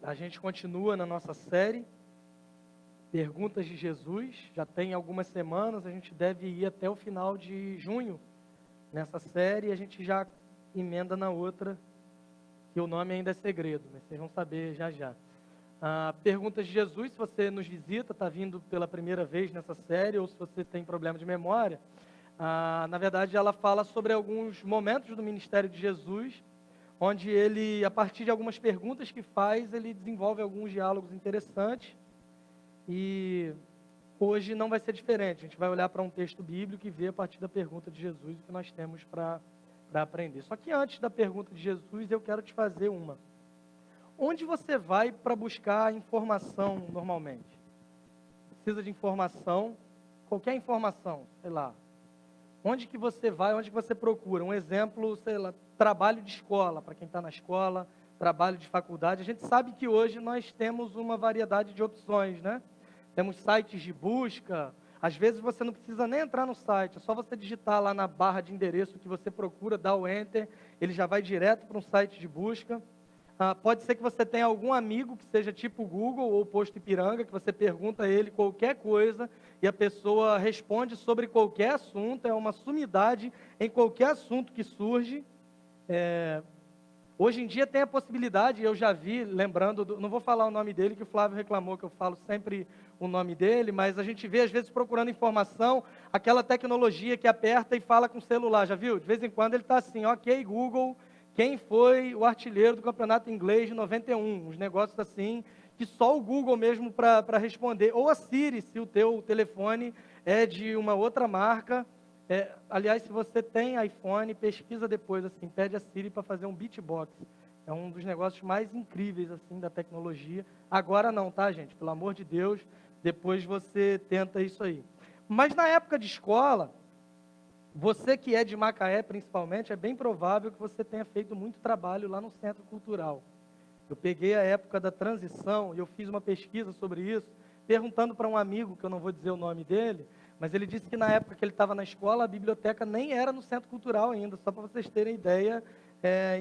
A gente continua na nossa série Perguntas de Jesus. Já tem algumas semanas, a gente deve ir até o final de junho nessa série. A gente já emenda na outra, que o nome ainda é segredo, mas vocês vão saber já já. Perguntas de Jesus, se você nos visita, está vindo pela primeira vez nessa série, ou se você tem problema de memória, na verdade ela fala sobre alguns momentos do ministério de Jesus, onde ele, a partir de algumas perguntas que faz, ele desenvolve alguns diálogos interessantes. E hoje não vai ser diferente. A gente vai olhar para um texto bíblico e ver a partir da pergunta de Jesus o que nós temos para aprender. Só que antes da pergunta de Jesus, eu quero te fazer uma. Onde você vai para buscar informação normalmente? Precisa de informação, qualquer informação, sei lá. Onde que você vai, onde que você procura? Um exemplo, sei lá, trabalho de escola, para quem está na escola, trabalho de faculdade. A gente sabe que hoje nós temos uma variedade de opções, né? Temos sites de busca. Às vezes você não precisa nem entrar no site, é só você digitar lá na barra de endereço que você procura, dá o Enter, ele já vai direto para um site de busca. Pode ser que você tenha algum amigo que seja tipo Google ou Posto Ipiranga, que você pergunta a ele qualquer coisa e a pessoa responde sobre qualquer assunto, é uma sumidade em qualquer assunto que surge. Hoje em dia tem a possibilidade, eu já vi, lembrando, não vou falar o nome dele, que o Flávio reclamou que eu falo sempre o nome dele, mas a gente vê às vezes procurando informação, aquela tecnologia que aperta e fala com o celular, já viu? De vez em quando ele está assim, ok, Google, quem foi o artilheiro do campeonato inglês de 91? Uns negócios assim, que só o Google mesmo para responder. Ou a Siri, se o teu telefone é de uma outra marca. Aliás, se você tem iPhone, pesquisa depois, assim, pede a Siri para fazer um beatbox. É um dos negócios mais incríveis assim da tecnologia. Agora não, tá, gente? Pelo amor de Deus, depois você tenta isso aí. Mas na época de escola, você que é de Macaé principalmente, é bem provável que você tenha feito muito trabalho lá no Centro Cultural. Eu peguei a época da transição e eu fiz uma pesquisa sobre isso, perguntando para um amigo, que eu não vou dizer o nome dele, mas ele disse que na época que ele estava na escola, a biblioteca nem era no Centro Cultural ainda, só para vocês terem ideia,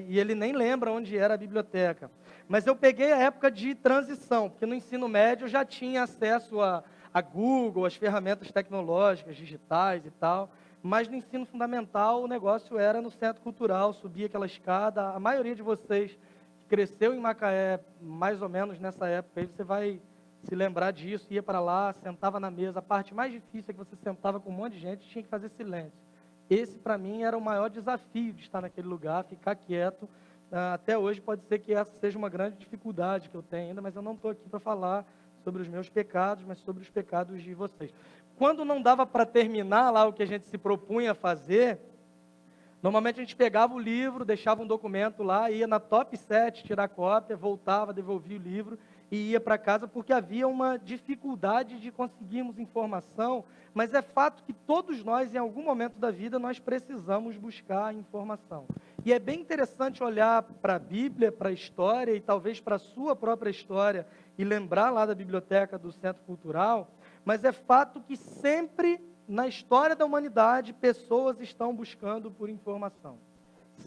e ele nem lembra onde era a biblioteca. Mas eu peguei a época de transição, porque no ensino médio eu já tinha acesso a Google, as ferramentas tecnológicas, digitais e tal, mas no ensino fundamental o negócio era no Centro Cultural, subia aquela escada. A maioria de vocês que cresceu em Macaé, mais ou menos nessa época, aí você vai se lembrar disso, ia para lá, sentava na mesa. A parte mais difícil é que você sentava com um monte de gente e tinha que fazer silêncio. Esse, para mim, era o maior desafio de estar naquele lugar, ficar quieto. Até hoje pode ser que essa seja uma grande dificuldade que eu tenho ainda, mas eu não estou aqui para falar sobre os meus pecados, mas sobre os pecados de vocês. Quando não dava para terminar lá o que a gente se propunha a fazer, normalmente a gente pegava o livro, deixava um documento lá, ia na top 7 tirar cópia, voltava, devolvia o livro e ia para casa, porque havia uma dificuldade de conseguirmos informação, mas é fato que todos nós, em algum momento da vida, nós precisamos buscar informação. E é bem interessante olhar para a Bíblia, para a história, e talvez para a sua própria história, e lembrar lá da biblioteca do Centro Cultural, mas é fato que sempre na história da humanidade, pessoas estão buscando por informação.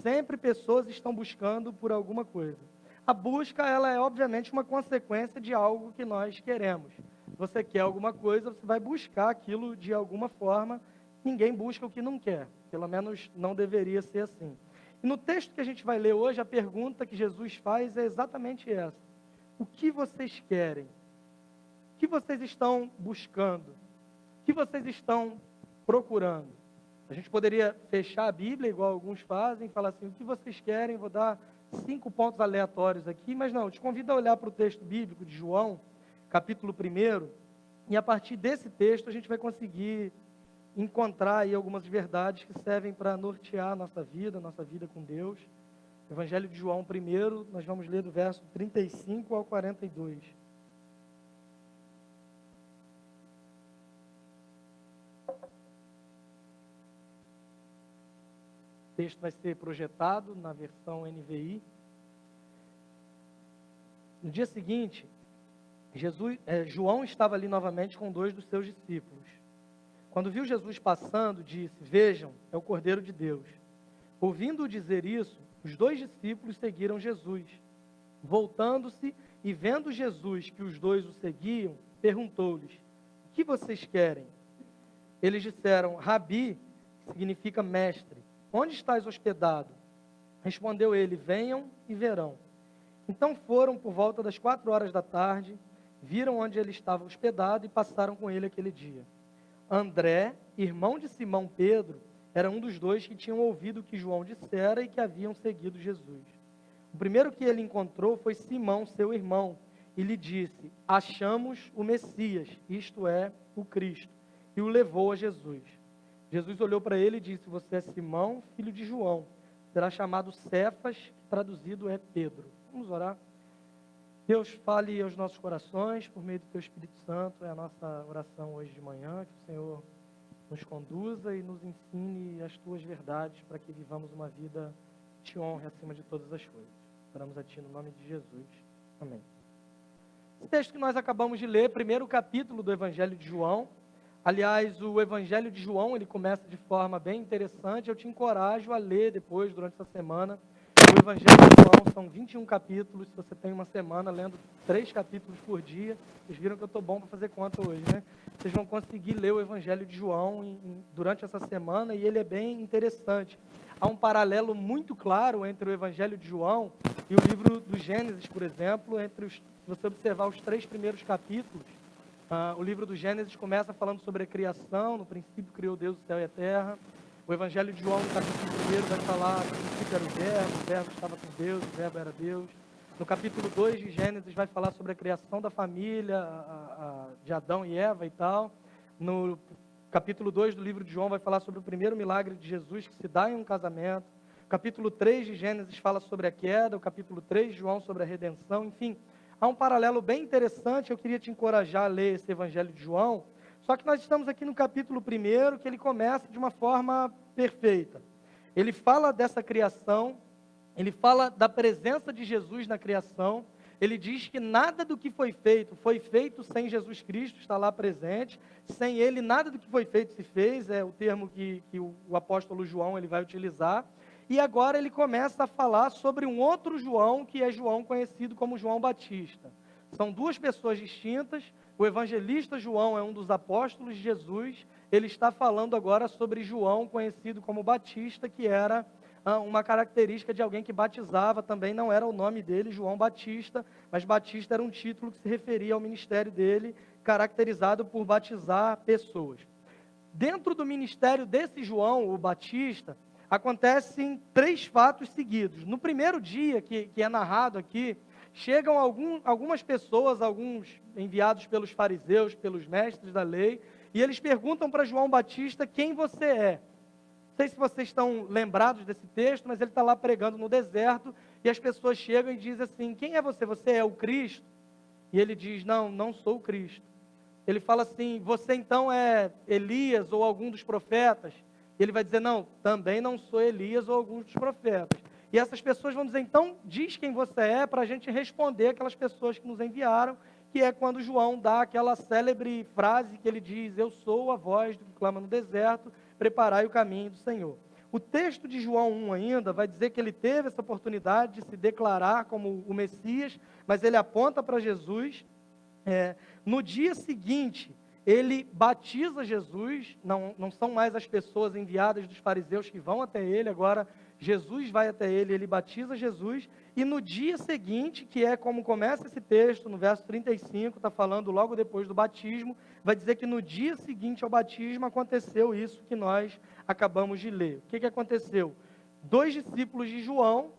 Sempre pessoas estão buscando por alguma coisa. A busca, ela é obviamente uma consequência de algo que nós queremos. Você quer alguma coisa, você vai buscar aquilo de alguma forma. Ninguém busca o que não quer. Pelo menos não deveria ser assim. E no texto que a gente vai ler hoje, a pergunta que Jesus faz é exatamente essa. O que vocês querem? O que vocês estão buscando? O que vocês estão procurando? A gente poderia fechar a Bíblia, igual alguns fazem, e falar assim, o que vocês querem? Vou dar 5 pontos aleatórios aqui, mas não, eu te convido a olhar para o texto bíblico de João, capítulo 1, e a partir desse texto a gente vai conseguir encontrar aí algumas verdades que servem para nortear a nossa vida com Deus. Evangelho de João 1, nós vamos ler do verso 35 ao 42. O texto vai ser projetado na versão NVI. No dia seguinte, João estava ali novamente com 2 dos seus discípulos. Quando viu Jesus passando, disse, vejam, é o Cordeiro de Deus. Ouvindo-o dizer isso, os 2 discípulos seguiram Jesus. Voltando-se, e vendo Jesus que os dois o seguiam, perguntou-lhes: o que vocês querem? Eles disseram: Rabi, que significa mestre, onde estás hospedado? Respondeu ele: venham e verão. Então foram por volta das 4 horas da tarde, viram onde ele estava hospedado e passaram com ele aquele dia. André, irmão de Simão Pedro, era um dos dois que tinham ouvido o que João dissera e que haviam seguido Jesus. O primeiro que ele encontrou foi Simão, seu irmão, e lhe disse: achamos o Messias, isto é, o Cristo, e o levou a Jesus. Jesus olhou para ele e disse: você é Simão, filho de João, será chamado Cefas, que traduzido é Pedro. Vamos orar. Deus, fale aos nossos corações por meio do Teu Espírito Santo. É a nossa oração hoje de manhã, que o Senhor nos conduza e nos ensine as Tuas verdades para que vivamos uma vida que Te honre acima de todas as coisas. Oramos a Ti no nome de Jesus. Amém. Esse texto que nós acabamos de ler, primeiro capítulo do Evangelho de João. Aliás, o Evangelho de João, ele começa de forma bem interessante. Eu te encorajo a ler depois, durante essa semana, o Evangelho de João. São 21 capítulos. Se você tem uma semana lendo 3 capítulos por dia, vocês viram que eu estou bom para fazer conta hoje, né? Vocês vão conseguir ler o Evangelho de João durante essa semana, e ele é bem interessante. Há um paralelo muito claro entre o Evangelho de João e o livro do Gênesis, por exemplo. Se você observar os 3 primeiros capítulos, o livro do Gênesis começa falando sobre a criação. No princípio criou Deus o céu e a terra. O Evangelho de João, no capítulo 1, vai falar: no princípio era o verbo estava com Deus, o verbo era Deus. No capítulo 2 de Gênesis vai falar sobre a criação da família, de Adão e Eva e tal. No capítulo 2 do livro de João vai falar sobre o primeiro milagre de Jesus que se dá em um casamento. O capítulo 3 de Gênesis fala sobre a queda. O capítulo 3 de João sobre a redenção. Enfim, há um paralelo bem interessante. Eu queria te encorajar a ler esse Evangelho de João. Só que nós estamos aqui no capítulo 1, que ele começa de uma forma perfeita. Ele fala dessa criação, ele fala da presença de Jesus na criação. Ele diz que nada do que foi feito sem Jesus Cristo estar lá presente. Sem ele, nada do que foi feito se fez, é o termo que o apóstolo João ele vai utilizar. E agora ele começa a falar sobre um outro João, que é João conhecido como João Batista. São 2 pessoas distintas. O evangelista João é um dos apóstolos de Jesus. Ele está falando agora sobre João, conhecido como Batista, que era uma característica de alguém que batizava. Também não era o nome dele, João Batista, mas Batista era um título que se referia ao ministério dele, caracterizado por batizar pessoas. Dentro do ministério desse João, o Batista, acontecem 3 fatos seguidos. No primeiro dia, que é narrado aqui, chegam algumas pessoas, alguns enviados pelos fariseus, pelos mestres da lei, e eles perguntam para João Batista: quem você é? Não sei se vocês estão lembrados desse texto, mas ele está lá pregando no deserto, e as pessoas chegam e dizem assim: quem é você? Você é o Cristo? E ele diz: não sou o Cristo. Ele fala assim: você então é Elias ou algum dos profetas? E ele vai dizer: não, também não sou Elias ou algum dos profetas. E essas pessoas vão dizer: então diz quem você é, para a gente responder aquelas pessoas que nos enviaram, que é quando João dá aquela célebre frase que ele diz: eu sou a voz do que clama no deserto, preparai o caminho do Senhor. O texto de João 1 ainda vai dizer que ele teve essa oportunidade de se declarar como o Messias, mas ele aponta para Jesus. No dia seguinte, ele batiza Jesus. Não são mais as pessoas enviadas dos fariseus que vão até ele, agora Jesus vai até ele, ele batiza Jesus. E no dia seguinte, que é como começa esse texto, no verso 35, está falando logo depois do batismo, vai dizer que no dia seguinte ao batismo aconteceu isso que nós acabamos de ler. O que aconteceu? 2 discípulos de João,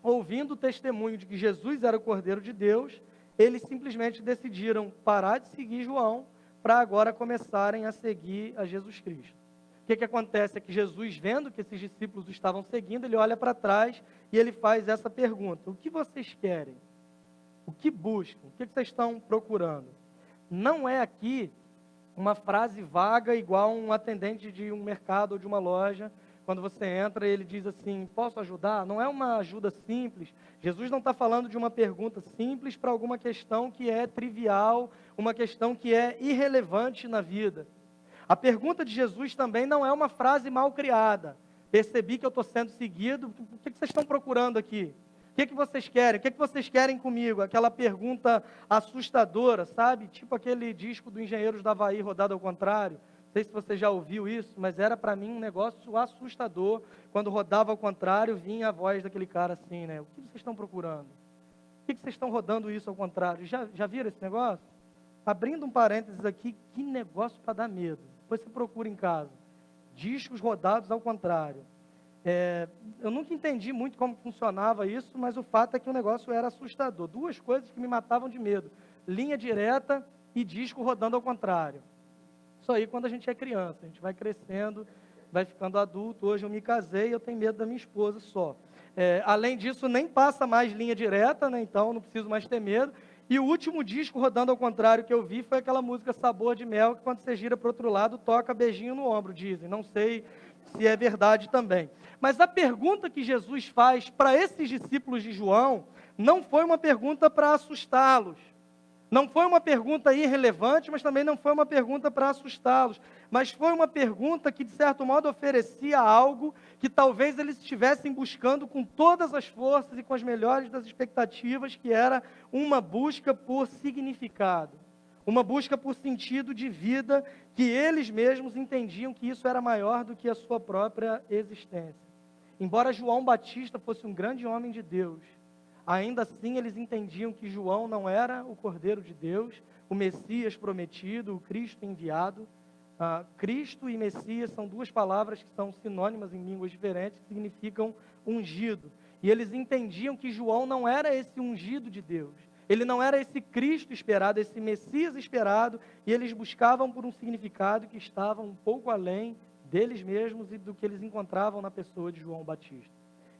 ouvindo o testemunho de que Jesus era o Cordeiro de Deus, eles simplesmente decidiram parar de seguir João para agora começarem a seguir a Jesus Cristo. O que acontece é que Jesus, vendo que esses discípulos estavam seguindo, ele olha para trás e ele faz essa pergunta: o que vocês querem? O que buscam? O que vocês estão procurando? Não é aqui uma frase vaga igual um atendente de um mercado ou de uma loja. Quando você entra, ele diz assim: posso ajudar? Não é uma ajuda simples. Jesus não está falando de uma pergunta simples para alguma questão que é trivial, uma questão que é irrelevante na vida. A pergunta de Jesus também não é uma frase mal criada. Percebi que eu estou sendo seguido, o que vocês estão procurando aqui? que vocês querem? O que vocês querem comigo? Aquela pergunta assustadora, sabe? Tipo aquele disco do Engenheiros do Havaí rodado ao contrário. Não sei se você já ouviu isso, mas era para mim um negócio assustador. Quando rodava ao contrário, vinha a voz daquele cara assim, né? O que vocês estão procurando? Por que vocês estão rodando isso ao contrário? Já viram esse negócio? Abrindo um parênteses aqui, que negócio para dar medo. Depois você procura em casa. Discos rodados ao contrário. Eu nunca entendi muito como funcionava isso, mas o fato é que o negócio era assustador. Duas coisas que me matavam de medo: linha direta e disco rodando ao contrário. Isso aí quando a gente é criança, a gente vai crescendo, vai ficando adulto. Hoje eu me casei e eu tenho medo da minha esposa só. Além disso, nem passa mais linha direta, né? Então não preciso mais ter medo. E o último disco rodando ao contrário que eu vi foi aquela música Sabor de Mel, que quando você gira para o outro lado, toca beijinho no ombro, dizem. Não sei se é verdade também. Mas a pergunta que Jesus faz para esses discípulos de João não foi uma pergunta para assustá-los. Não foi uma pergunta irrelevante, mas também não foi uma pergunta para assustá-los. Mas foi uma pergunta que, de certo modo, oferecia algo que talvez eles estivessem buscando com todas as forças e com as melhores das expectativas, que era uma busca por significado. Uma busca por sentido de vida, que eles mesmos entendiam que isso era maior do que a sua própria existência. Embora João Batista fosse um grande homem de Deus, ainda assim eles entendiam que João não era o Cordeiro de Deus, o Messias prometido, o Cristo enviado. Cristo e Messias são duas palavras que são sinônimas em línguas diferentes, que significam ungido. E eles entendiam que João não era esse ungido de Deus. Ele não era esse Cristo esperado, esse Messias esperado, e eles buscavam por um significado que estava um pouco além deles mesmos e do que eles encontravam na pessoa de João Batista.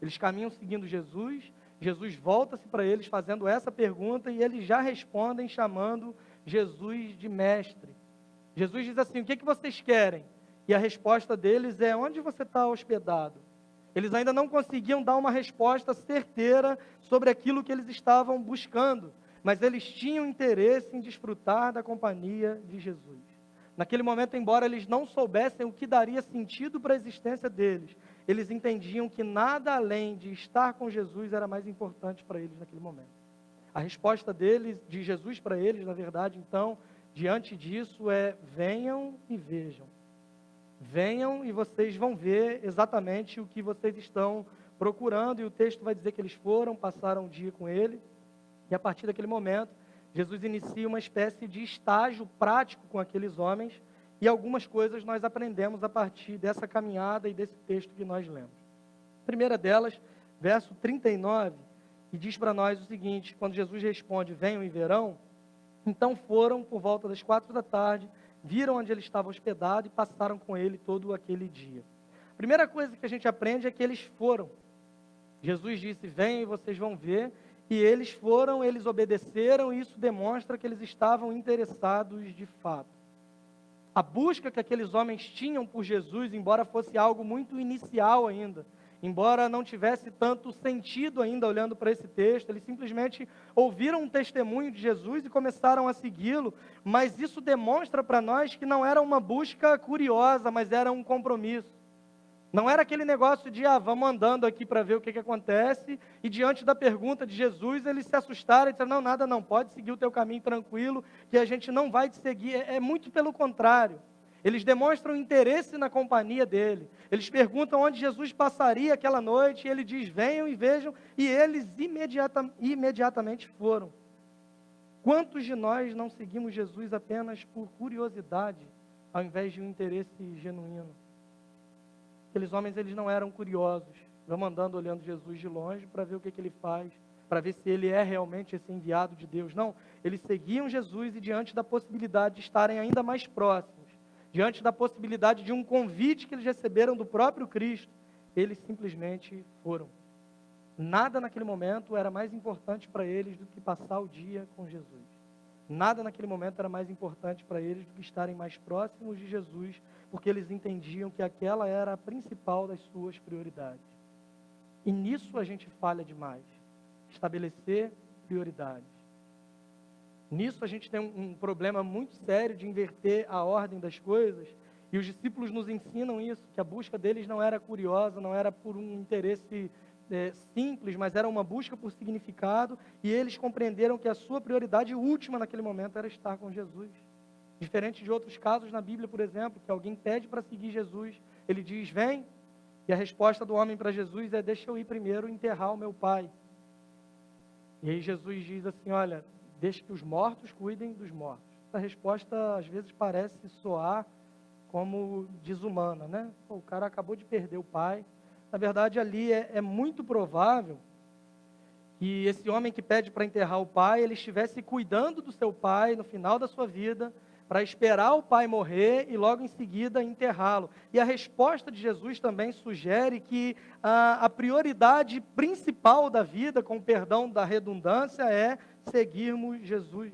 Eles caminham seguindo Jesus, Jesus volta-se para eles fazendo essa pergunta e eles já respondem chamando Jesus de mestre. Jesus diz assim: o que vocês querem? E a resposta deles é: onde você está hospedado? Eles ainda não conseguiam dar uma resposta certeira sobre aquilo que eles estavam buscando, mas eles tinham interesse em desfrutar da companhia de Jesus. Naquele momento, embora eles não soubessem o que daria sentido para a existência deles, eles entendiam que nada além de estar com Jesus era mais importante para eles naquele momento. A resposta deles, de Jesus para eles, na verdade, então, diante disso é: venham e vejam. Venham e vocês vão ver exatamente o que vocês estão procurando. E o texto vai dizer que eles foram, passaram um dia com ele. E a partir daquele momento, Jesus inicia uma espécie de estágio prático com aqueles homens. E algumas coisas nós aprendemos a partir dessa caminhada e desse texto que nós lemos. A primeira delas, verso 39, que diz para nós o seguinte: quando Jesus responde: venham e verão, então foram por volta das 4 da tarde, viram onde ele estava hospedado e passaram com ele todo aquele dia. A primeira coisa que a gente aprende é que eles foram. Jesus disse: venham e vocês vão ver. E eles foram, eles obedeceram, e isso demonstra que eles estavam interessados de fato. A busca que aqueles homens tinham por Jesus, embora fosse algo muito inicial ainda, embora não tivesse tanto sentido ainda olhando para esse texto, eles simplesmente ouviram um testemunho de Jesus e começaram a segui-lo, mas isso demonstra para nós que não era uma busca curiosa, mas era um compromisso. Não era aquele negócio de, vamos andando aqui para ver o que acontece, e diante da pergunta de Jesus, eles se assustaram e disseram: não, nada não, pode seguir o teu caminho tranquilo, que a gente não vai te seguir. É muito pelo contrário. Eles demonstram interesse na companhia dele. Eles perguntam onde Jesus passaria aquela noite, e ele diz: venham e vejam, e eles imediatamente foram. Quantos de nós não seguimos Jesus apenas por curiosidade, ao invés de um interesse genuíno? Aqueles homens, eles não eram curiosos. Vamos andando olhando Jesus de longe para ver o que ele faz, para ver se ele é realmente esse enviado de Deus. Não, eles seguiam Jesus e diante da possibilidade de estarem ainda mais próximos, diante da possibilidade de um convite que eles receberam do próprio Cristo, eles simplesmente foram. Nada naquele momento era mais importante para eles do que passar o dia com Jesus. Nada naquele momento era mais importante para eles do que estarem mais próximos de Jesus, porque eles entendiam que aquela era a principal das suas prioridades. E nisso a gente falha demais. Estabelecer prioridades. Nisso a gente tem um problema muito sério de inverter a ordem das coisas, e os discípulos nos ensinam isso, que a busca deles não era curiosa, não era por um interesse simples, mas era uma busca por significado, e eles compreenderam que a sua prioridade última naquele momento era estar com Jesus. Diferente de outros casos na Bíblia, por exemplo, que alguém pede para seguir Jesus, ele diz, vem, e a resposta do homem para Jesus é, deixa eu ir primeiro enterrar o meu pai. E aí Jesus diz assim, olha, deixa que os mortos cuidem dos mortos. Essa resposta às vezes parece soar como desumana, né? Pô, o cara acabou de perder o pai. Na verdade, ali é muito provável que esse homem que pede para enterrar o pai, ele estivesse cuidando do seu pai no final da sua vida, para esperar o pai morrer e logo em seguida enterrá-lo. E a resposta de Jesus também sugere que a prioridade principal da vida, com o perdão da redundância, é seguirmos Jesus.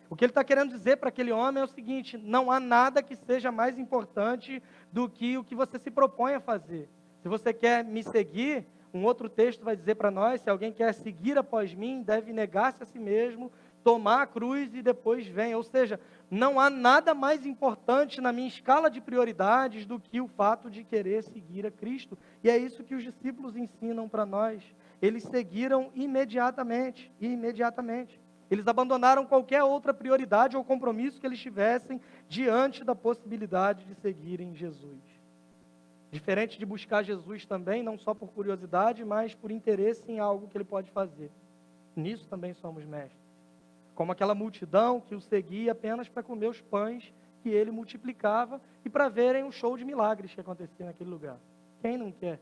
O que ele está querendo dizer para aquele homem é o seguinte, não há nada que seja mais importante do que o que você se propõe a fazer. Se você quer me seguir, um outro texto vai dizer para nós, se alguém quer seguir após mim, deve negar-se a si mesmo, tomar a cruz e depois vem. Ou seja, não há nada mais importante na minha escala de prioridades do que o fato de querer seguir a Cristo. E é isso que os discípulos ensinam para nós. Eles seguiram imediatamente. Eles abandonaram qualquer outra prioridade ou compromisso que eles tivessem diante da possibilidade de seguirem Jesus. Diferente de buscar Jesus também, não só por curiosidade, mas por interesse em algo que ele pode fazer. Nisso também somos mestres. Como aquela multidão que o seguia apenas para comer os pães que ele multiplicava e para verem o show de milagres que acontecia naquele lugar. Quem não quer?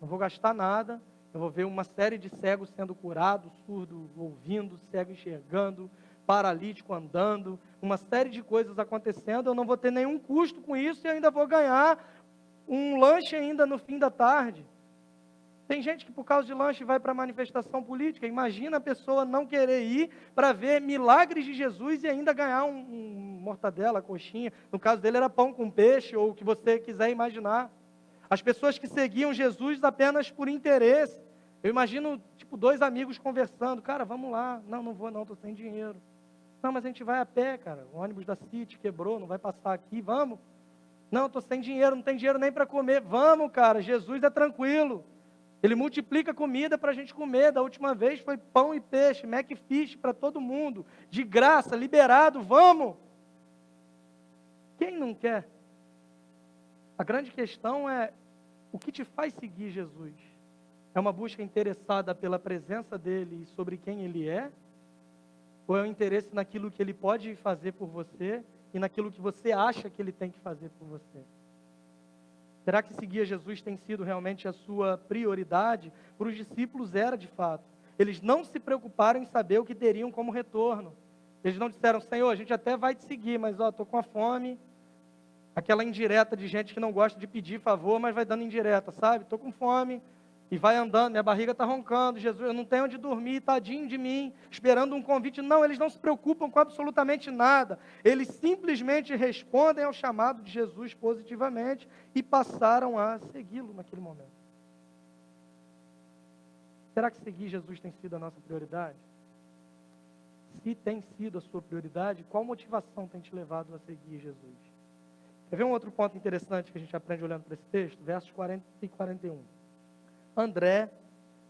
Não vou gastar nada, eu vou ver uma série de cegos sendo curados, surdo ouvindo, cego enxergando, paralítico andando, uma série de coisas acontecendo, eu não vou ter nenhum custo com isso e ainda vou ganhar um lanche ainda no fim da tarde. Tem gente que por causa de lanche vai para manifestação política. Imagina a pessoa não querer ir para ver milagres de Jesus e ainda ganhar um mortadela, coxinha. No caso dele era pão com peixe ou o que você quiser imaginar. As pessoas que seguiam Jesus apenas por interesse. Eu imagino, tipo, dois amigos conversando. Cara, vamos lá. Não vou não, estou sem dinheiro. Não, mas a gente vai a pé, cara. O ônibus da City quebrou, não vai passar aqui. Vamos. Não, estou sem dinheiro, não tem dinheiro nem para comer. Vamos, cara, Jesus é tranquilo. Ele multiplica comida para a gente comer. Da última vez foi pão e peixe, Macfish para todo mundo. De graça, liberado, vamos. Quem não quer? A grande questão é, o que te faz seguir Jesus? É uma busca interessada pela presença dele e sobre quem ele é? Ou é um interesse naquilo que ele pode fazer por você e naquilo que você acha que ele tem que fazer por você? Será que seguir a Jesus tem sido realmente a sua prioridade? Para os discípulos era de fato. Eles não se preocuparam em saber o que teriam como retorno. Eles não disseram, Senhor, a gente até vai te seguir, mas estou com a fome. Aquela indireta de gente que não gosta de pedir favor, mas vai dando indireta, sabe? Estou com fome. E vai andando, minha barriga está roncando, Jesus, eu não tenho onde dormir, tadinho de mim, esperando um convite. Não, eles não se preocupam com absolutamente nada. Eles simplesmente respondem ao chamado de Jesus positivamente e passaram a segui-lo naquele momento. Será que seguir Jesus tem sido a nossa prioridade? Se tem sido a sua prioridade, qual motivação tem te levado a seguir Jesus? Quer ver um outro ponto interessante que a gente aprende olhando para esse texto? Versos 40 e 41. André,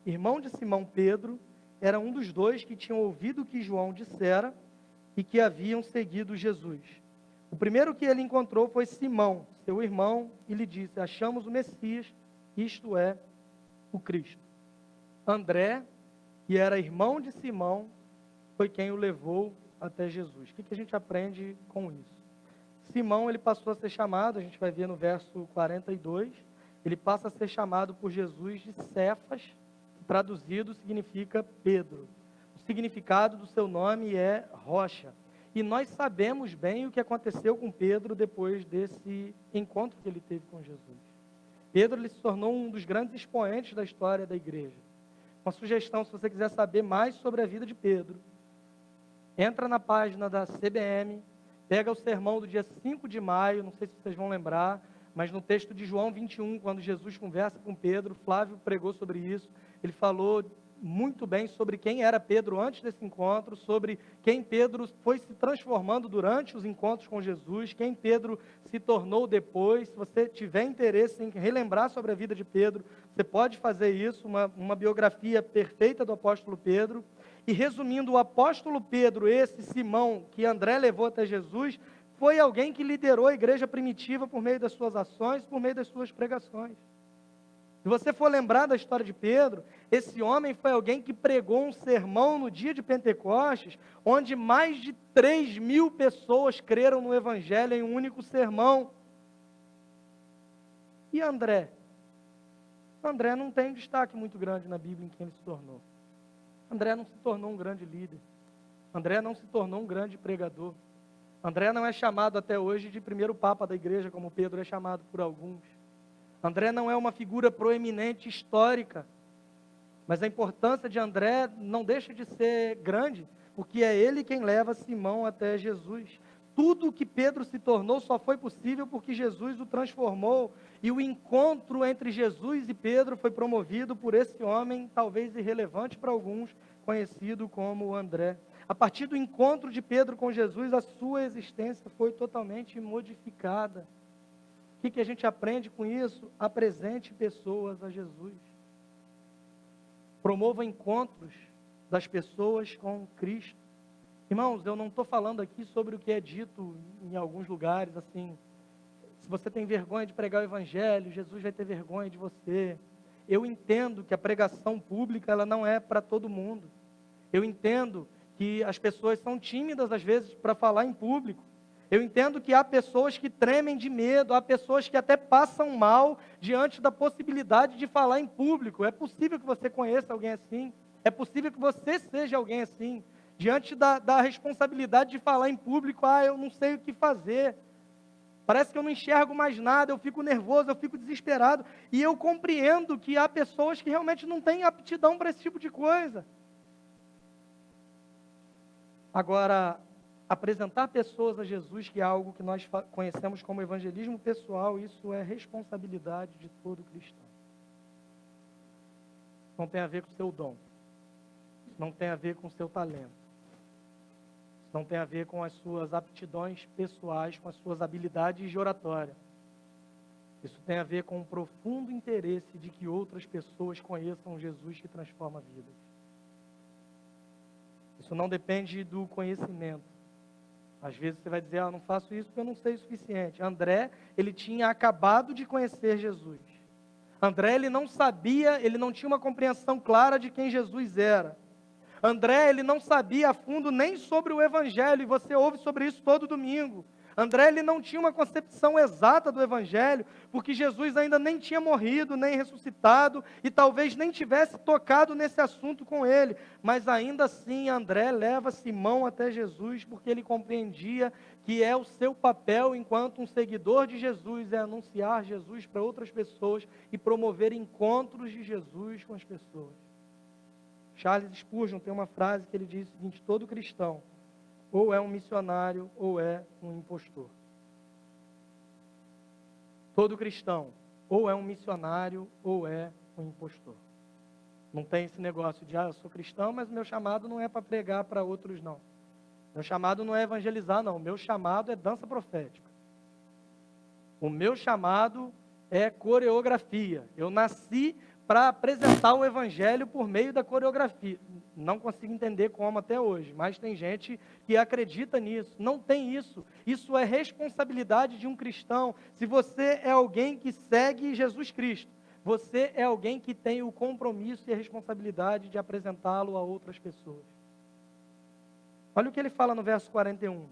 irmão de Simão Pedro, era um dos dois que tinham ouvido o que João dissera e que haviam seguido Jesus. O primeiro que ele encontrou foi Simão, seu irmão, e lhe disse, achamos o Messias, isto é, o Cristo. André, que era irmão de Simão, foi quem o levou até Jesus. O que a gente aprende com isso? Simão, ele passou a ser chamado, a gente vai ver no verso 42, ele passa a ser chamado por Jesus de Cefas, que traduzido significa Pedro. O significado do seu nome é rocha. E nós sabemos bem o que aconteceu com Pedro depois desse encontro que ele teve com Jesus. Pedro ele se tornou um dos grandes expoentes da história da igreja. Uma sugestão, se você quiser saber mais sobre a vida de Pedro, entra na página da CBM, pega o sermão do dia 5 de maio, não sei se vocês vão lembrar, mas no texto de João 21, quando Jesus conversa com Pedro, Flávio pregou sobre isso, ele falou muito bem sobre quem era Pedro antes desse encontro, sobre quem Pedro foi se transformando durante os encontros com Jesus, quem Pedro se tornou depois. Se você tiver interesse em relembrar sobre a vida de Pedro, você pode fazer isso, uma biografia perfeita do apóstolo Pedro. E resumindo, o apóstolo Pedro, esse Simão que André levou até Jesus, foi alguém que liderou a igreja primitiva por meio das suas ações, por meio das suas pregações. Se você for lembrar da história de Pedro, esse homem foi alguém que pregou um sermão no dia de Pentecostes, onde mais de 3.000 pessoas creram no Evangelho em um único sermão. E André? André não tem um destaque muito grande na Bíblia em quem ele se tornou. André não se tornou um grande líder. André não se tornou um grande pregador. André não é chamado até hoje de primeiro papa da igreja, como Pedro é chamado por alguns. André não é uma figura proeminente histórica, mas a importância de André não deixa de ser grande, porque é ele quem leva Simão até Jesus. Tudo o que Pedro se tornou só foi possível porque Jesus o transformou, e o encontro entre Jesus e Pedro foi promovido por esse homem, talvez irrelevante para alguns, conhecido como André. A partir do encontro de Pedro com Jesus, a sua existência foi totalmente modificada. O que a gente aprende com isso? Apresente pessoas a Jesus. Promova encontros das pessoas com Cristo. Irmãos, eu não estou falando aqui sobre o que é dito em alguns lugares, assim, se você tem vergonha de pregar o Evangelho, Jesus vai ter vergonha de você. Eu entendo que a pregação pública, ela não é para todo mundo. Eu entendo que as pessoas são tímidas, às vezes, para falar em público. Eu entendo que há pessoas que tremem de medo, há pessoas que até passam mal diante da possibilidade de falar em público. É possível que você conheça alguém assim, é possível que você seja alguém assim. Diante da responsabilidade de falar em público, eu não sei o que fazer. Parece que eu não enxergo mais nada, eu fico nervoso, eu fico desesperado. E eu compreendo que há pessoas que realmente não têm aptidão para esse tipo de coisa. Agora, apresentar pessoas a Jesus, que é algo que nós conhecemos como evangelismo pessoal, isso é responsabilidade de todo cristão. Não tem a ver com o seu dom. Não tem a ver com o seu talento. Não tem a ver com as suas aptidões pessoais, com as suas habilidades de oratória. Isso tem a ver com um profundo interesse de que outras pessoas conheçam Jesus que transforma vidas. Isso não depende do conhecimento. Às vezes você vai dizer, eu não faço isso porque eu não sei o suficiente. André, ele tinha acabado de conhecer Jesus. André, ele não sabia, ele não tinha uma compreensão clara de quem Jesus era. André, ele não sabia a fundo nem sobre o Evangelho, e você ouve sobre isso todo domingo. André, ele não tinha uma concepção exata do Evangelho, porque Jesus ainda nem tinha morrido, nem ressuscitado, e talvez nem tivesse tocado nesse assunto com ele. Mas ainda assim, André leva Simão até Jesus, porque ele compreendia que é o seu papel enquanto um seguidor de Jesus, é anunciar Jesus para outras pessoas e promover encontros de Jesus com as pessoas. Charles Spurgeon tem uma frase que ele diz o seguinte: todo cristão ou é um missionário ou é um impostor. Todo cristão ou é um missionário ou é um impostor. Não tem esse negócio de, eu sou cristão, mas o meu chamado não é para pregar para outros, não. Meu chamado não é evangelizar, não. O meu chamado é dança profética. O meu chamado é coreografia. Eu nasci para apresentar o Evangelho por meio da coreografia. Não consigo entender como até hoje, mas tem gente que acredita nisso. Não tem isso. Isso é responsabilidade de um cristão. Se você é alguém que segue Jesus Cristo, você é alguém que tem o compromisso e a responsabilidade de apresentá-lo a outras pessoas. Olha o que ele fala no verso 41. O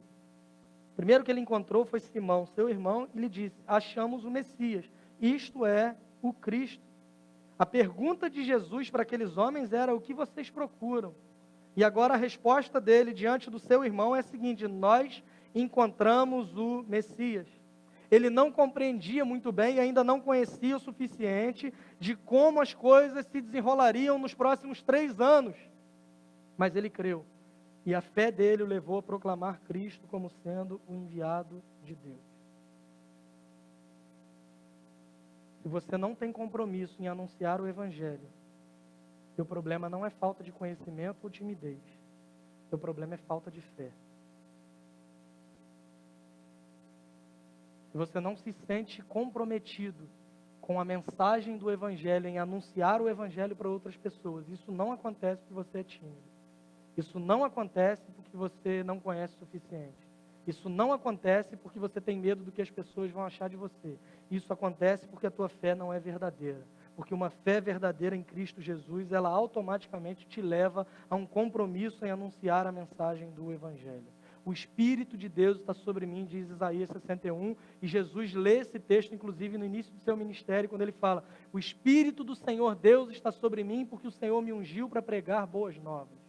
primeiro que ele encontrou foi Simão, seu irmão, e lhe disse: achamos o Messias, isto é, o Cristo. A pergunta de Jesus para aqueles homens era: o que vocês procuram? E agora a resposta dele diante do seu irmão é a seguinte: nós encontramos o Messias. Ele não compreendia muito bem e ainda não conhecia o suficiente de como as coisas se desenrolariam nos próximos 3 anos. Mas ele creu. E a fé dele o levou a proclamar Cristo como sendo o enviado de Deus. Se você não tem compromisso em anunciar o Evangelho, Teu problema não é falta de conhecimento ou timidez. Teu problema é falta de fé. Se você não se sente comprometido com a mensagem do Evangelho, em anunciar o Evangelho para outras pessoas, isso não acontece porque você é tímido. Isso não acontece porque você não conhece o suficiente. Isso não acontece porque você tem medo do que as pessoas vão achar de você. Isso acontece porque a tua fé não é verdadeira. Porque uma fé verdadeira em Cristo Jesus, ela automaticamente te leva a um compromisso em anunciar a mensagem do Evangelho. O Espírito de Deus está sobre mim, diz Isaías 61, e Jesus lê esse texto, inclusive, no início do seu ministério, quando ele fala: o Espírito do Senhor Deus está sobre mim, porque o Senhor me ungiu para pregar boas novas.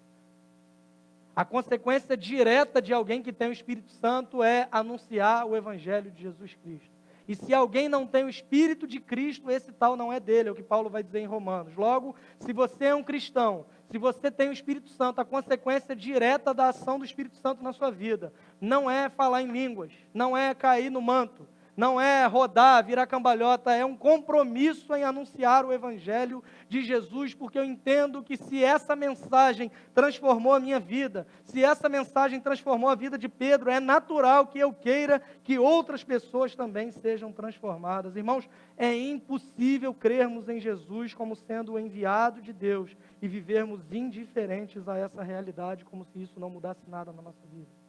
A consequência direta de alguém que tem o Espírito Santo é anunciar o Evangelho de Jesus Cristo. E se alguém não tem o Espírito de Cristo, esse tal não é dele, é o que Paulo vai dizer em Romanos. Logo, se você é um cristão, se você tem o Espírito Santo, a consequência direta da ação do Espírito Santo na sua vida não é falar em línguas, não é cair no manto, não é rodar, virar cambalhota, é um compromisso em anunciar o Evangelho de Jesus, porque eu entendo que se essa mensagem transformou a minha vida, se essa mensagem transformou a vida de Pedro, é natural que eu queira que outras pessoas também sejam transformadas. Irmãos, é impossível crermos em Jesus como sendo o enviado de Deus e vivermos indiferentes a essa realidade, como se isso não mudasse nada na nossa vida.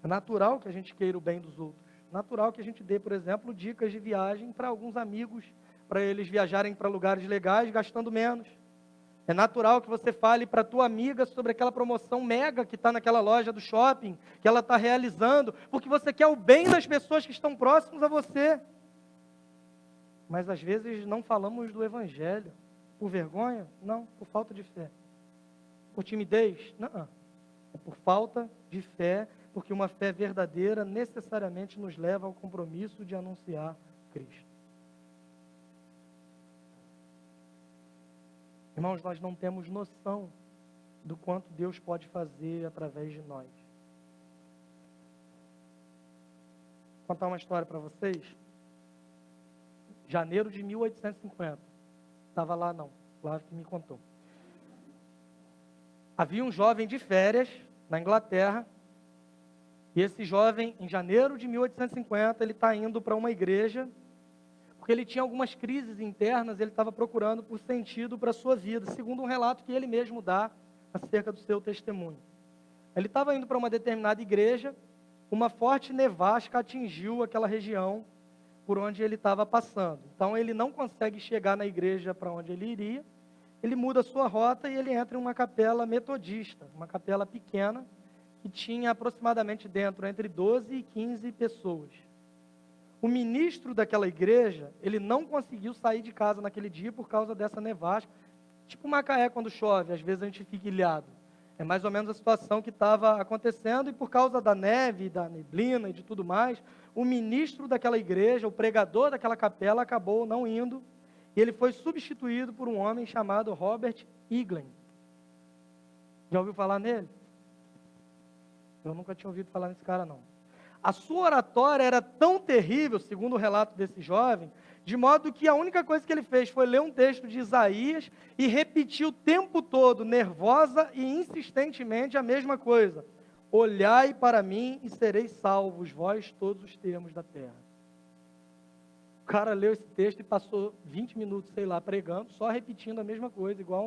É natural que a gente queira o bem dos outros. Natural que a gente dê, por exemplo, dicas de viagem para alguns amigos, para eles viajarem para lugares legais, gastando menos. É natural que você fale para a tua amiga sobre aquela promoção mega que está naquela loja do shopping, que ela está realizando, porque você quer o bem das pessoas que estão próximas a você. Mas às vezes não falamos do Evangelho. Por vergonha? Não, por falta de fé. Por timidez? Não, é por falta de fé, porque uma fé verdadeira necessariamente nos leva ao compromisso de anunciar Cristo. Irmãos, nós não temos noção do quanto Deus pode fazer através de nós. Vou contar uma história para vocês. Janeiro de 1850. Estava lá não, Flávio que me contou. Havia um jovem de férias na Inglaterra, e esse jovem, em janeiro de 1850, ele está indo para uma igreja, porque ele tinha algumas crises internas, ele estava procurando por sentido para a sua vida, segundo um relato que ele mesmo dá acerca do seu testemunho. Ele estava indo para uma determinada igreja, uma forte nevasca atingiu aquela região por onde ele estava passando. Então ele não consegue chegar na igreja para onde ele iria, ele muda a sua rota e ele entra em uma capela metodista, uma capela pequena, que tinha aproximadamente dentro entre 12 e 15 pessoas. O ministro daquela igreja, ele não conseguiu sair de casa naquele dia por causa dessa nevasca. Tipo Macaé quando chove, às vezes a gente fica ilhado. É mais ou menos a situação que estava acontecendo, e por causa da neve, da neblina e de tudo mais, o ministro daquela igreja, o pregador daquela capela, acabou não indo, e ele foi substituído por um homem chamado Robert Eaglen. Já ouviu falar nele? Eu nunca tinha ouvido falar nesse cara, não. A sua oratória era tão terrível, segundo o relato desse jovem, de modo que a única coisa que ele fez foi ler um texto de Isaías e repetir o tempo todo, nervosa e insistentemente, a mesma coisa. Olhai para mim e sereis salvos, vós todos os termos da terra. O cara leu esse texto e passou 20 minutos, sei lá, pregando, só repetindo a mesma coisa, igual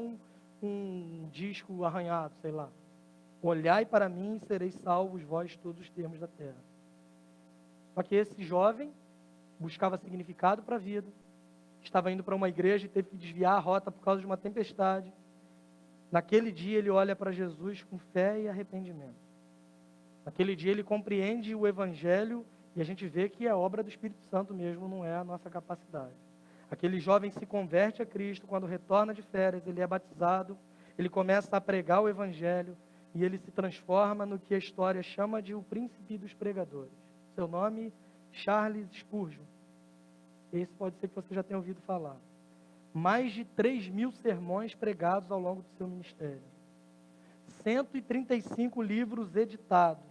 um disco arranhado, sei lá. Olhai para mim e sereis salvos, vós todos os termos da terra. Só que esse jovem buscava significado para a vida, estava indo para uma igreja e teve que desviar a rota por causa de uma tempestade. Naquele dia ele olha para Jesus com fé e arrependimento. Naquele dia ele compreende o Evangelho e a gente vê que é obra do Espírito Santo mesmo, não é a nossa capacidade. Aquele jovem se converte a Cristo, quando retorna de férias, ele é batizado, ele começa a pregar o Evangelho, e ele se transforma no que a história chama de o príncipe dos pregadores. Seu nome, Charles Spurgeon. Esse pode ser que você já tenha ouvido falar. Mais de 3.000 sermões pregados ao longo do seu ministério. 135 livros editados.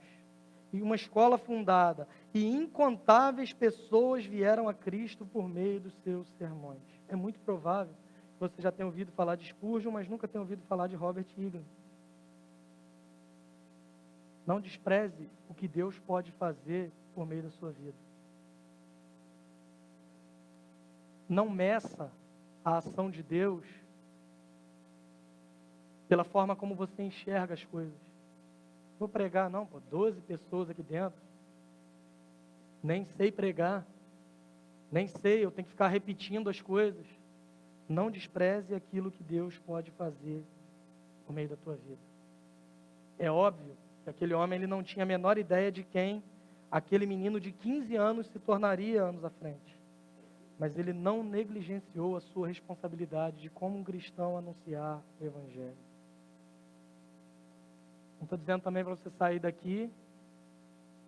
E uma escola fundada. E incontáveis pessoas vieram a Cristo por meio dos seus sermões. É muito provável que você já tem ouvido falar de Spurgeon, mas nunca tem ouvido falar de Robert Egan. Não despreze o que Deus pode fazer por meio da sua vida. Não meça a ação de Deus pela forma como você enxerga as coisas. Vou pregar, não, 12 pessoas aqui dentro. Nem sei pregar. Nem sei, eu tenho que ficar repetindo as coisas. Não despreze aquilo que Deus pode fazer por meio da tua vida. É óbvio que aquele homem ele não tinha a menor ideia de quem aquele menino de 15 anos se tornaria anos à frente. Mas ele não negligenciou a sua responsabilidade de como um cristão anunciar o Evangelho. Não estou dizendo também para você sair daqui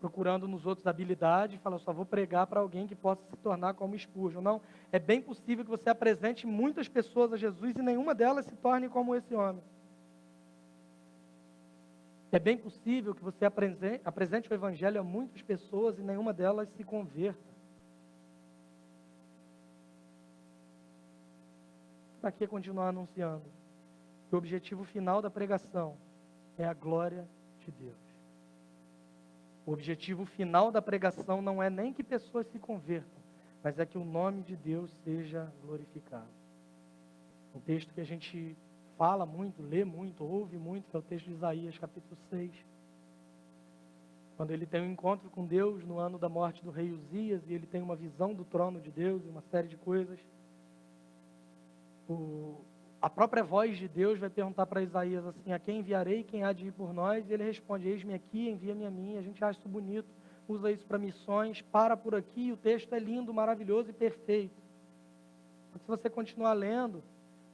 procurando nos outros habilidade e falar, só vou pregar para alguém que possa se tornar como Spurgeon. Não, é bem possível que você apresente muitas pessoas a Jesus e nenhuma delas se torne como esse homem. É bem possível que você apresente o Evangelho a muitas pessoas e nenhuma delas se converta. Para que continuar anunciando? Que o objetivo final da pregação é a glória de Deus. O objetivo final da pregação não é nem que pessoas se convertam, mas é que o nome de Deus seja glorificado. Um texto que a gente fala muito, lê muito, ouve muito, que é o texto de Isaías, capítulo 6. Quando ele tem um encontro com Deus no ano da morte do rei Uzias, e ele tem uma visão do trono de Deus e uma série de coisas. A própria voz de Deus vai perguntar para Isaías assim, a quem enviarei, quem há de ir por nós? E ele responde, eis-me aqui, envia-me a mim. A gente acha isso bonito, usa isso para missões, para por aqui, o texto é lindo, maravilhoso e perfeito. Mas se você continuar lendo,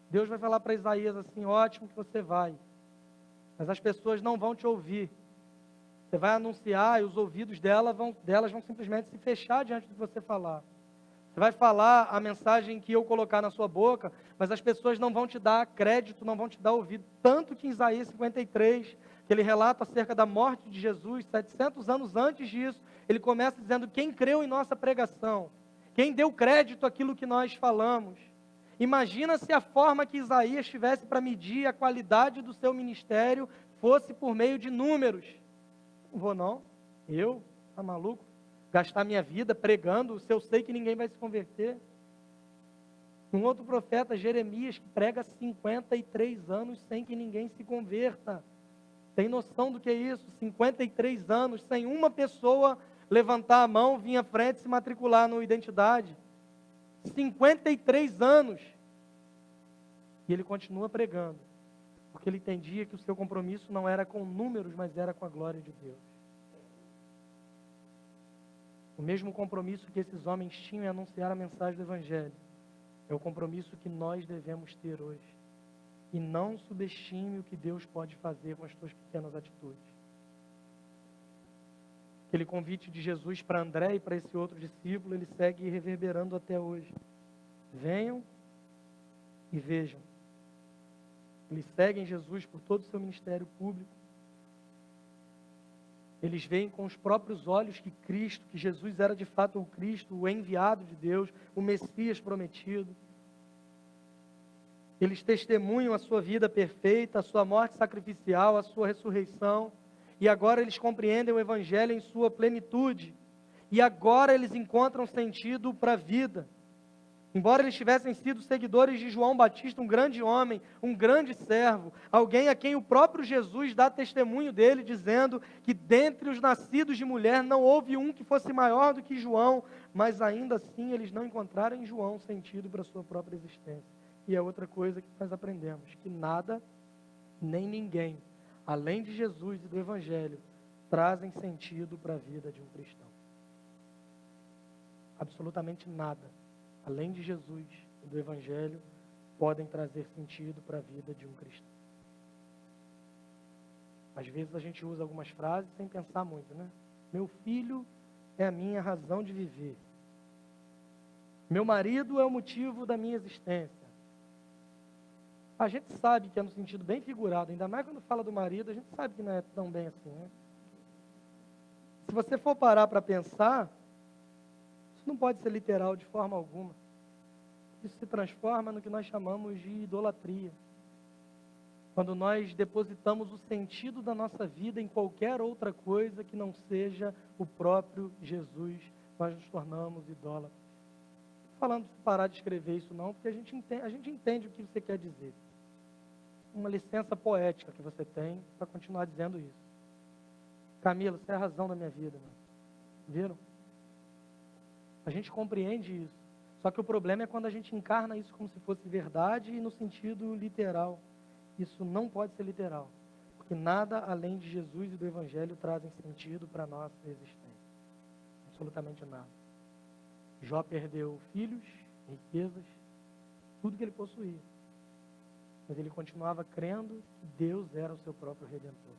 Deus vai falar para Isaías assim, ótimo que você vai, mas as pessoas não vão te ouvir. Você vai anunciar e os ouvidos delas vão simplesmente se fechar diante do que você falar. Você vai falar a mensagem que eu colocar na sua boca, mas as pessoas não vão te dar crédito, não vão te dar ouvido. Tanto que em Isaías 53, que ele relata acerca da morte de Jesus, 700 anos antes disso, ele começa dizendo, quem creu em nossa pregação? Quem deu crédito àquilo que nós falamos? Imagina se a forma que Isaías tivesse para medir a qualidade do seu ministério fosse por meio de números. Não vou não, eu, tá maluco? Gastar minha vida pregando, se eu sei que ninguém vai se converter. Um outro profeta, Jeremias, que prega 53 anos sem que ninguém se converta. Tem noção do que é isso? 53 anos sem uma pessoa levantar a mão, vir à frente e se matricular no Identidade. 53 anos. E ele continua pregando, porque ele entendia que o seu compromisso não era com números, mas era com a glória de Deus. O mesmo compromisso que esses homens tinham em anunciar a mensagem do Evangelho, é o compromisso que nós devemos ter hoje. E não subestime o que Deus pode fazer com as suas pequenas atitudes. Aquele convite de Jesus para André e para esse outro discípulo, ele segue reverberando até hoje. Venham e vejam. Eles seguem Jesus por todo o seu ministério público. Eles veem com os próprios olhos que Cristo, que Jesus era de fato o Cristo, o enviado de Deus, o Messias prometido. Eles testemunham a sua vida perfeita, a sua morte sacrificial, a sua ressurreição. E agora eles compreendem o Evangelho em sua plenitude. E agora eles encontram sentido para a vida. Embora eles tivessem sido seguidores de João Batista, um grande homem, um grande servo, alguém a quem o próprio Jesus dá testemunho dele, dizendo que dentre os nascidos de mulher não houve um que fosse maior do que João, mas ainda assim eles não encontraram em João sentido para a sua própria existência. E é outra coisa que nós aprendemos, que nada, nem ninguém, além de Jesus e do Evangelho, trazem sentido para a vida de um cristão. Absolutamente nada, além de Jesus e do Evangelho, podem trazer sentido para a vida de um cristão. Às vezes a gente usa algumas frases sem pensar muito, né? Meu filho é a minha razão de viver. Meu marido é o motivo da minha existência. A gente sabe que é no sentido bem figurado, ainda mais quando fala do marido, a gente sabe que não é tão bem assim, né? Se você for parar para pensar, isso não pode ser literal de forma alguma. isso se transforma no que nós chamamos de idolatria. Quando nós depositamos o sentido da nossa vida em qualquer outra coisa que não seja o próprio Jesus, nós nos tornamos idólatras. Não estou falando para parar de escrever isso não, porque a gente entende o que você quer dizer. Uma licença poética que você tem para continuar dizendo isso. Camila, você é a razão da minha vida, mano. Viram? A gente compreende isso. Só que o problema é quando a gente encarna isso como se fosse verdade e no sentido literal. Isso não pode ser literal. Porque nada além de Jesus e do Evangelho trazem sentido para a nossa existência. Absolutamente nada. Jó perdeu filhos, riquezas, tudo que ele possuía. Mas ele continuava crendo que Deus era o seu próprio Redentor.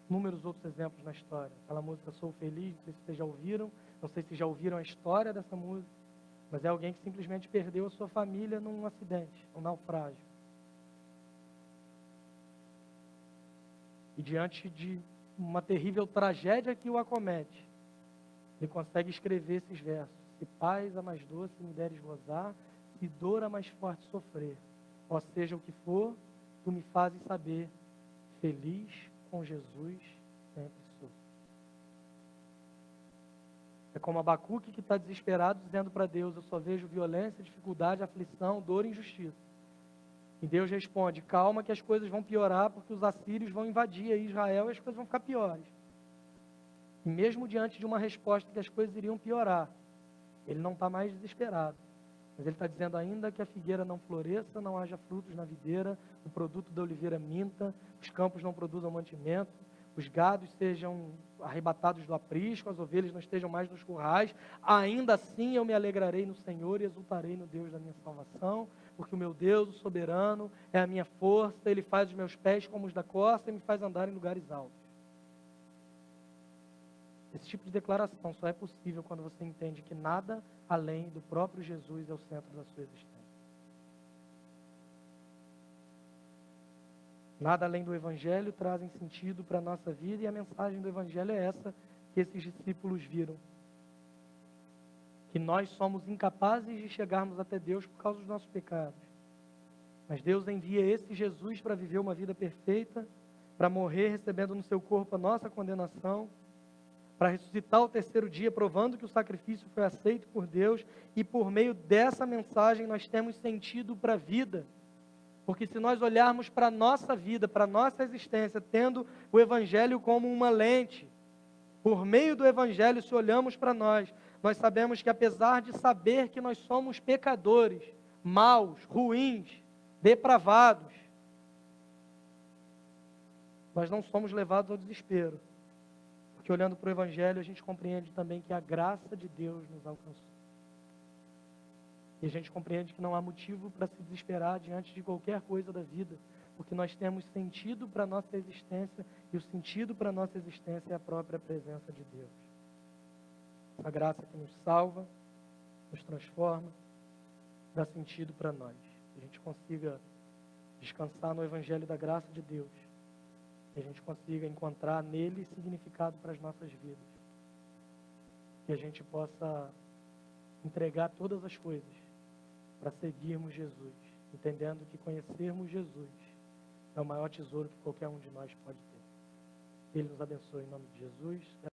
Inúmeros outros exemplos na história. Aquela música Sou Feliz, não sei se vocês já ouviram, não sei se já ouviram a história dessa música, mas é alguém que simplesmente perdeu a sua família num acidente, um naufrágio. E diante de uma terrível tragédia que o acomete, ele consegue escrever esses versos. Se paz a mais doce me deres gozar, se dor a mais forte sofrer, ó seja o que for, tu me fazes saber, feliz com Jesus sempre sou. É como Abacuque que está desesperado dizendo para Deus, eu só vejo violência, dificuldade, aflição, dor e injustiça. E Deus responde, calma que as coisas vão piorar porque os assírios vão invadir Israel e as coisas vão ficar piores. E mesmo diante de uma resposta que as coisas iriam piorar, ele não está mais desesperado. Mas ele está dizendo ainda que a figueira não floresça, não haja frutos na videira, o produto da oliveira minta, os campos não produzam mantimento, os gados sejam arrebatados do aprisco, as ovelhas não estejam mais nos currais, ainda assim eu me alegrarei no Senhor e exultarei no Deus da minha salvação, porque o meu Deus, o soberano, é a minha força, Ele faz os meus pés como os da costa e me faz andar em lugares altos. Esse tipo de declaração só é possível quando você entende que nada além do próprio Jesus é o centro da sua existência. Nada além do Evangelho trazem sentido para a nossa vida e a mensagem do Evangelho é essa que esses discípulos viram. Que nós somos incapazes de chegarmos até Deus por causa dos nossos pecados. Mas Deus envia esse Jesus para viver uma vida perfeita, para morrer recebendo no seu corpo a nossa condenação, para ressuscitar ao terceiro dia, provando que o sacrifício foi aceito por Deus, e por meio dessa mensagem nós temos sentido para a vida. Porque se nós olharmos para a nossa vida, para a nossa existência, tendo o Evangelho como uma lente, por meio do Evangelho, se olhamos para nós sabemos que apesar de saber que nós somos pecadores, maus, ruins, depravados, nós não somos levados ao desespero. Porque olhando para o Evangelho, a gente compreende também que a graça de Deus nos alcançou. E a gente compreende que não há motivo para se desesperar diante de qualquer coisa da vida, porque nós temos sentido para a nossa existência, e o sentido para a nossa existência é a própria presença de Deus. A graça que nos salva, nos transforma, dá sentido para nós. Que a gente consiga descansar no Evangelho da graça de Deus. Que a gente consiga encontrar nele significado para as nossas vidas. Que a gente possa entregar todas as coisas para seguirmos Jesus, entendendo que conhecermos Jesus é o maior tesouro que qualquer um de nós pode ter. Ele nos abençoe em nome de Jesus.